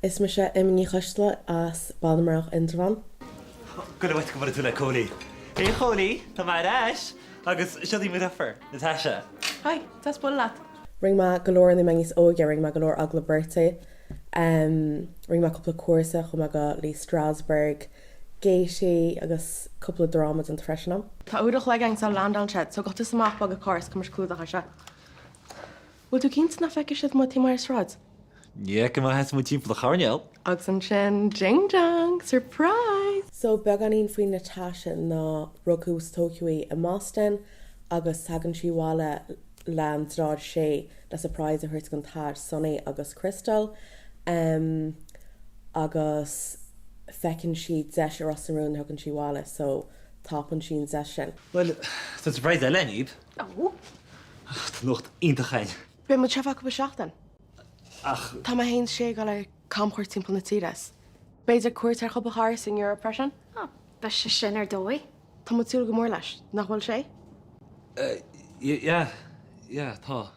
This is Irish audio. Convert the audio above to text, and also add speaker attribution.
Speaker 1: Is me se im Ní Choisdealbha as Balmarach Indravan.
Speaker 2: Go bhhaid go bhfuil tú le cólaí. Hey cólaí, tá mar eis agus siodí mu afar, Natasha.
Speaker 3: Hi, that's bull lad.
Speaker 1: Ring ma galore in the mengis óige ring ma galore agla birthday. Ring ma couple of cuasa chum aga Lee Strasbourg, Géisi agus couple of dramas an freshnam.
Speaker 3: Tá údach le gang sa land an shed, so got to samach bag a cars cum clúdacha se. Bhil tú cínta na feice siad má tímar sráid?
Speaker 2: Yeah, go má has mu timp le charneal.
Speaker 3: Agus an sin jing jang, surprise!
Speaker 1: So beganín faoin Natasha na rugús Tóciúí a Moston agus sagan sihála landráid sé de surprise a thuirt gan táir Sonny agus Crystal agus fecinn siad deis ar os an rún thugann sihála so tápan sin deis sin.
Speaker 2: Well, that's surprise Lenny.
Speaker 3: Oh.
Speaker 2: Tá nocht intachain.
Speaker 3: Be mu trefach go seachtain?
Speaker 2: Ach,
Speaker 3: Tá má héon sé gal le camchir timp na tíras. Beidir cuairt ar chobal háras in your impression?
Speaker 4: Oh, ba se sin ar dói.
Speaker 3: Tá mu túil go mór leis, nach bhfuil sé?
Speaker 2: yeah, tá.